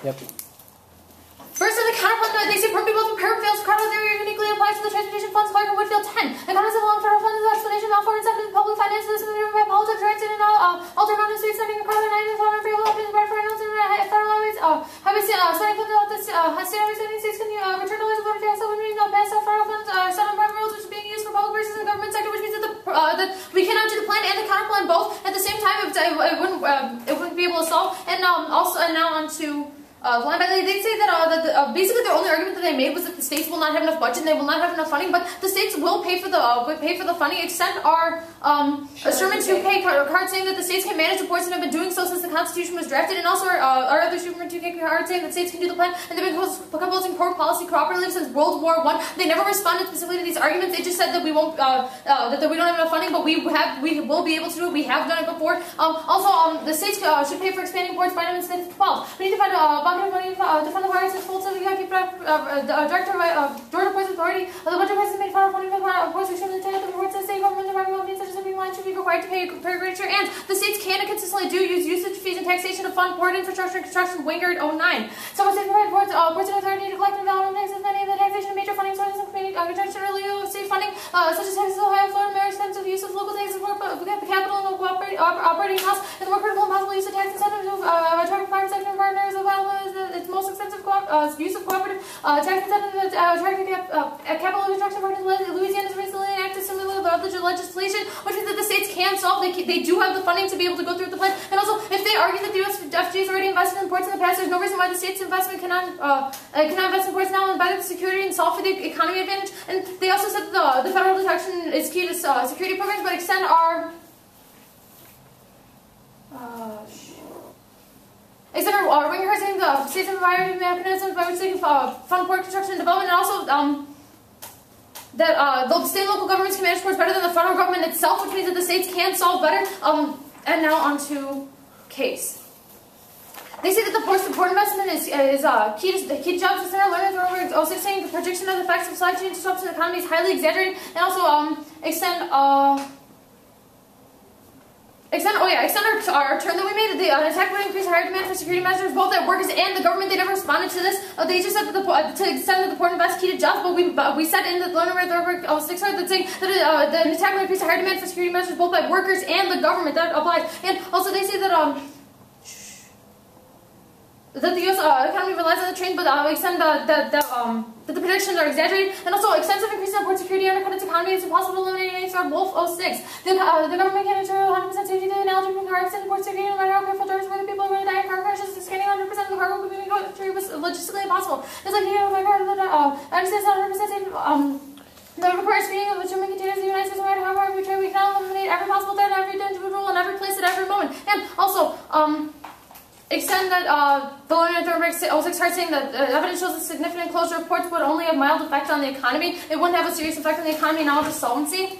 Yep. First, in the counterplan, they say permanently both repair fails credit theory uniquely applies to the transportation funds. Clark and Woodfield 10. And concept of long-term funds is explanation of foreign incentive public finances by politics, transit, and alternative states setting a credit and foreign free options by finance and federal highways. Highway starting from the state highway setting states can return to the water tax that would mean pass out federal funds set on private roads which are being used for public purposes in the government sector, which means that that we cannot do the plan and the counterplan both at the same time. It wouldn't be able to solve. And also, and now on to. They say that, basically the only argument that they made was that the states will not have enough budget and they will not have enough funding, but the states will pay for the funding. Extend our Sherman 2K card saying that the states can manage the ports and have been doing so since the Constitution was drafted, and also our other Sherman 2K card saying that states can do the plan, and they've been composing poor policy cooperatively since World War I. They never responded specifically to these arguments. They just said that we won't that we don't have enough funding, but we will be able to do it. We have done it before. Also, the states should pay for expanding ports. Vitamins 12. We need to find money to fund the virus. It's full to the director of Georgia Ports Authority. The budget has made federal funding for ports extremely tight. The reports that state government and private companies such as the line should be required to pay greater share, and the states can and consistently do use usage fees and taxation to fund port infrastructure and construction. Wingard 09. Some states provide ports and authority to collect and develop taxes. Many of the taxation of major funding sources of community construction or legal state funding, such as Texas, Ohio, Florida, more extensive use of local taxes for the capital and operating costs, and the more critical and possible use of tax incentives of attracting private sector partners available is its most extensive use of cooperative tax incentives attracting capital construction partners. Louisiana has recently enacted similar legislation, which means that the states can solve. They do have the funding to be able to go through the plan. And also, if they argue that the U.S. FG has already invested in ports in the past, there's no reason why the state's investment cannot invest in ports now and better the security and solve for the economy advantage. And they also said that the federal detection is key to security programs, but extend our Winger saying the states have provided mechanisms by which they can fund port construction and development, and also that the state and local governments can manage ports better than the federal government itself, which means that the states can solve better. And now on to case. They say that the port investment is key to jobs. Extend our learners over 06 saying the prediction of the effects of supply chain disruption in the economy is highly exaggerated, and also extend our turn that we made. The attack would increase higher demand for security measures, both at workers and the government. They never responded to this. They just said that to extend that the port invest key to jobs, but we said in the learner over 6 that saying that the attack would increase higher demand for security measures, both by workers and the government. That applies. And also they say that that the U.S. economy relies on the train, but extend that the predictions are exaggerated, and also extensive increase in port security undercut its economy. It's impossible to eliminate any sort of Wolf 06. The government can ensure 100% safety. The analogy between car accident and port security, no matter how careful drivers were, the people are going to die in car crashes. Scanning 100% of the cargo moving country was logistically impossible. It's like my car. I understand it's not 100% safe. The required screening of human containers in the United States, no matter how hard we try, we cannot eliminate every possible threat, every individual, and every place at every moment. And also, extend that the Learner Thornburg 06 card saying that evidence shows a significant closure of ports would only have mild effect on the economy. It wouldn't have a serious effect on the economy, not with solvency.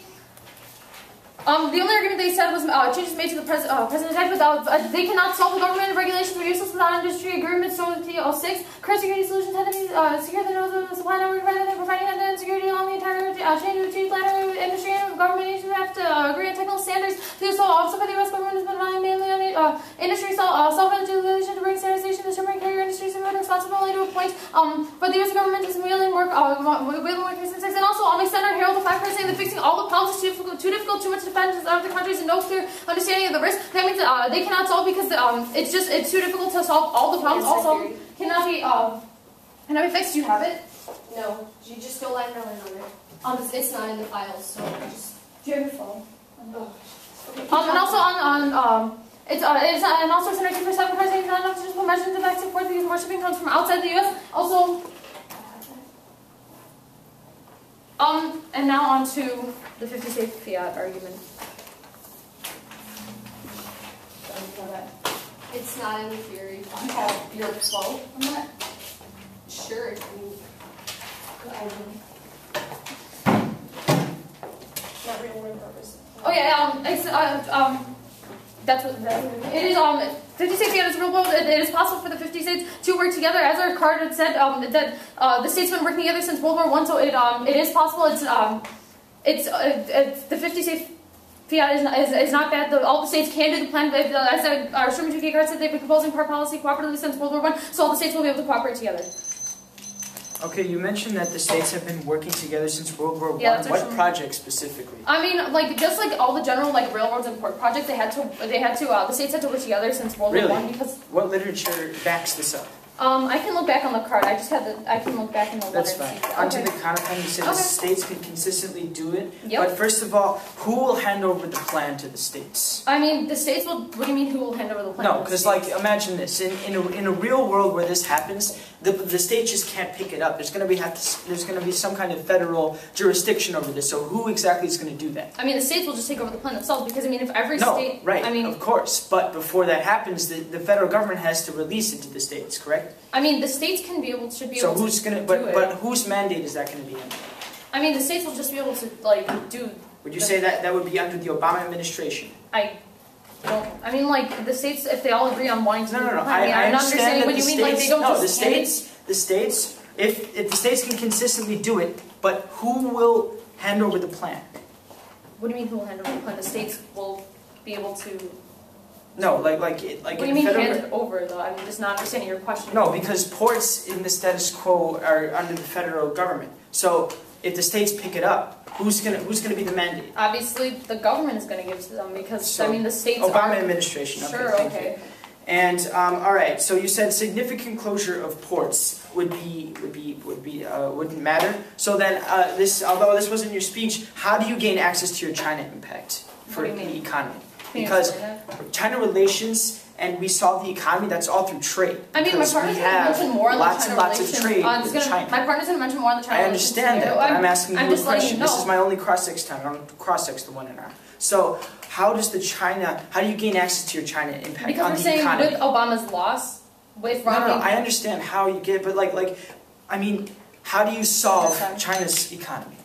The only argument they said was changes made to the President's Act, but they cannot solve the government regulations for useless without industry agreements. Solvency 06. Current security solutions tend to be secure the nodes of the supply network rather than providing end-to-end security along the entire chain to achieve latter industry and government agencies have to agree on technical standards. To so also by the U.S. government has been relying mainly on the industry self-regulation to bring standardization to the shipping carrier industry, so we're responsible only to a point. But the U.S. government is wielding more recent and also extend our Herald of 5 card saying that fixing all the problems is too difficult, too much dependence on the countries and no clear understanding of the risk. That means they cannot solve because it's too difficult to solve all the problems. Also cannot be fixed. Do you have it? No, you just go line by line on it. It's not in the files, so just. Do you have your phone? Oh. And also and also it's 100% pricing not enough to just put measures into back support because more shipping comes from outside the U.S. Also, and now on to the 50 safe fiat argument. It's not in the theory. You have your quote on that? Sure. Not real world purpose. Oh yeah, that's what it is. 50 states, yeah, it's real world. It is possible for the 50 states to work together, as our card had said. That the states have been working together since World War I, so it is possible. It's the 50 states. fiat is not bad. All the states can do the plan. As our Sherman 2K card said, they've been proposing part policy cooperatively since World War I, so all the states will be able to cooperate together. Okay, you mentioned that the states have been working together since World War I. Yeah, What project specifically? I mean, like just like all the general like railroads and port projects, the states had to work together since World War I because. What literature backs this up? I can look back on the card. I can look back in the letter. That's fine. Onto the counterplan, you said the states can consistently do it. Yep. But first of all, who will hand over the plan to the states? I mean, the states will. What do you mean? Who will hand over the plan? No, because like imagine this: in a real world where this happens, the state just can't pick it up. There's going to be some kind of federal jurisdiction over this. So who exactly is going to do that? I mean, the states will just take over the plan themselves because I mean, if every no, state. right? I mean, of course. But before that happens, the federal government has to release it to the states, correct? I mean, the states should be able to. So who's gonna? But whose mandate is that going to be under? I mean, the states will just be able to like do. Would you say that would be under the Obama administration? I mean, like the states, if they all agree on wanting to. No. I'm not understanding what you mean. Like they don't just. The states. If the states can consistently do it, but who will hand over the plan? What do you mean who will hand over the plan? The states will be able to. No, like. What do you mean hand it over though? I'm just not understanding your question. No, because ports in the status quo are under the federal government. So if the states pick it up, who's gonna be the mandate? Obviously, the government is gonna give it to them because so, I mean the states. Obama administration. Okay, sure. Okay. You. And all right, so you said significant closure of ports wouldn't matter. So then, although this wasn't your speech, how do you gain access to your China impact for the economy? Because China relations and we solve the economy, that's all through trade. I mean, my partner's going to mention more on the China lots of trade with China. My partner's going to mention more on the China relations. I understand that, but I'm asking you a question. You know. This is my only cross-sex time. I don't cross-sex the one and a half. So how do you gain access to your China impact because on the economy? Because we're saying with Obama's loss, with Romney. No, I understand how you get it, but I mean, how do you solve China's economy?